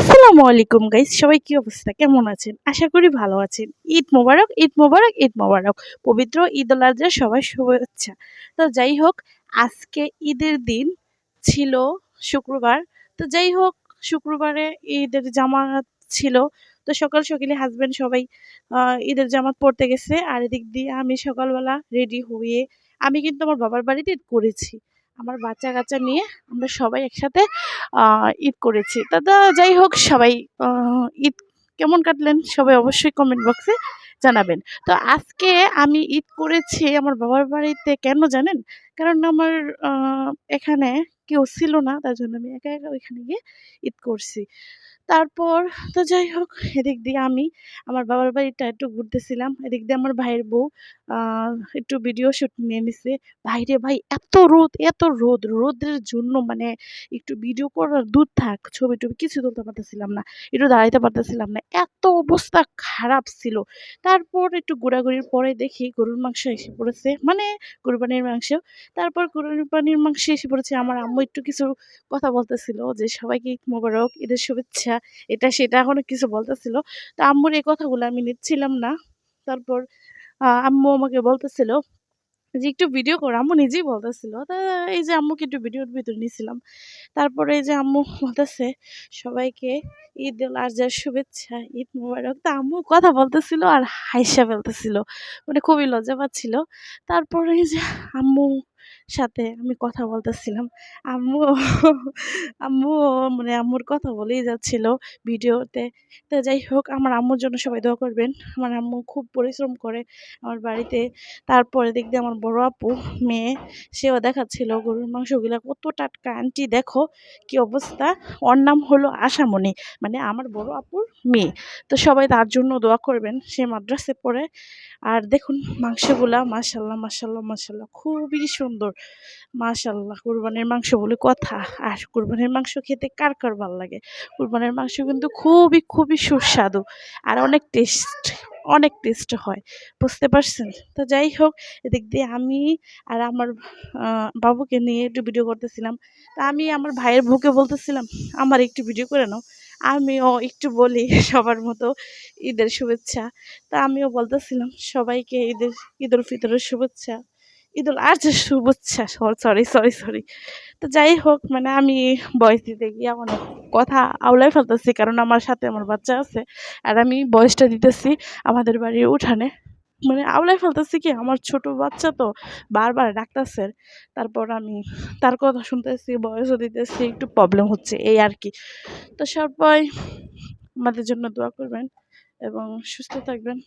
আসসালামু আলাইকুম গাইস, সবাই কি অবস্থা, কেমন আছেন? আশা করি ভালো আছেন। ঈদ মোবারক, ঈদ মোবারক, ঈদ মোবারক। পবিত্র ঈদ উল আজহার সবাই শুভেচ্ছা। তো যাই হোক, আজকে ঈদের দিন ছিল শুক্রবার। তো যাই হোক, শুক্রবারে ঈদের জামাত ছিল। তো সকাল সকালে হাজবেন্ড সবাই ঈদের জামাত পড়তে গেছে, আর এদিক দিয়ে আমি সকালবেলা রেডি হয়ে আমি কিন্তু আমার বাবার বাড়িতে ঈদ করেছি। আমার বাচ্চা কাচ্চা নিয়ে আমরা সবাই একসাথে ঈদ করেছি। যাই হোক, সবাই ঈদ কেমন কাটলেন সবাই অবশ্যই কমেন্ট বক্সে জানাবেন। তো আজকে আমি ঈদ করেছি আমার বাবার বাড়িতে, কেন জানেন? কারণ আমার আ এখানে কেউ ছিল না, তার জন্য আমি একা, একা ওইখানে গিয়ে ঈদ করছি। তারপর যাই হোক, এদিক দিয়ে আমি আমার বাবার বাড়িটা একটু ঘুরতেছিলাম। এদিক দিয়ে আমার ভাইয়ের বউ আ একটু ভিডিও শুট নিয়ে নিছে। ভাইরে ভাই, এত রোদ, এত রোদ! রোদের জন্য মানে একটু ভিডিও করার দূর থাক, ছবি-টবি কিছু তুলতে পারতেছিলাম না। একটু দাঁড়াইতে পারতেছিলাম না। এত অবস্থা খারাপ ছিল। তারপর একটু ঘোরাঘুরির পরে দেখি গরুর মাংস এসে পড়েছে। মানে কোরবানির মাংস। তারপর কোরবানির মাংস এসে পড়েছে। আমার আম্মু একটু কিছু কথা বলতেছিল যে, "সবাইকে ঈদ মোবারক, ঈদের শুভেচ্ছা।" এটা সেটা অনেক কিছু বলতেছিল। তো আম্মুর এই কথাগুলো আমি নিচ্ছিলাম না। তারপর আম্মু আমাকে বলতেছিল যে, "একটু ভিডিও করো।" আম্মু নিজেই বলতেছিল। এই যে আম্মুকে একটু ভিডিওর ভিতর নিছিলাম। তারপরে এই যে আম্মু বলতেছে, "সবাইকে ঈদ উল আজহার শুভেচ্ছা, ঈদ মোবারক।" তো আম্মু কথা বলতেছিল আর হাইসা ফেলতেছিল। মানে খুবই লজ্জা পাচ্ছিল। তারপরে এই যে আম্মুর সাথে আমি কথা বলতেছিলাম। আম্মু আম্মু মানে আম্মুর কথা বলেই যাচ্ছিল ভিডিওতে। তো যাই হোক, আমার আম্মুর জন্য সবাই দোয়া করবেন। আমার আম্মু খুব পরিশ্রম করে আমার বাড়িতে। তারপর এদিক দিয়ে আমার বড় আপু, মেয়ে, সেও দেখাচ্ছিল গরুর মাংসগুলা কত টাটকা। আন্টি দেখো কি অবস্থা। ওর নাম হলো আশামণি, মানে আমার বড় আপুর মেয়ে। তো সবাই তার জন্য দোয়া করবেন, সে মাদ্রাসায় পড়ে। আর দেখুন মাংসগুলা, মাশাআল্লাহ, মাশাআল্লাহ, মাশাআল্লাহ খুবই সুন্দর। মাশাআল্লাহ, কুরবানির মাংস বলে কথা। আর কুরবানির মাংস খেতে কার, কার ভাল লাগে? কুরবানির মাংস কিন্তু খুবই, খুবই সুস্বাদু আর অনেক টেস্ট হয়। বুঝতে পারছেন? তো যাই হোক, এদিক দিয়ে আমি আর আমার বাবুকে নিয়ে একটু ভিডিও করতেছিলাম। তা আমি আমার ভাইয়ের বউকে বলতেছিলাম, "আমার একটু ভিডিও করে নাও।" আমিও একটু বলি সবার মতো ঈদের শুভেচ্ছা। তা আমিও বলতেছিলাম সবাইকে ঈদুল ফিতরের শুভেচ্ছা, ঈদুল আজহার শুভেচ্ছা। সরি। তো যাই হোক, মানে আমি ভয়েস দিতে গিয়ে অনেক কথা আওলাই ফেলতেছি, কারণ আমার সাথে আমার বাচ্চা আছে। আর আমি ভয়েসটা দিতেছি আমাদের বাড়ির উঠানে। মানে আওলাই ফেলতেছি, কি আমার ছোট বাচ্চা তো বারবার ডাকতেছে। তারপর আমি তার কথা শুনতেছি, ভয়েসও দিতেছি, একটু প্রবলেম হচ্ছে এই আরকি। তো সবাই আমাদের জন্য দোয়া করবেন এবং সুস্থ থাকবেন।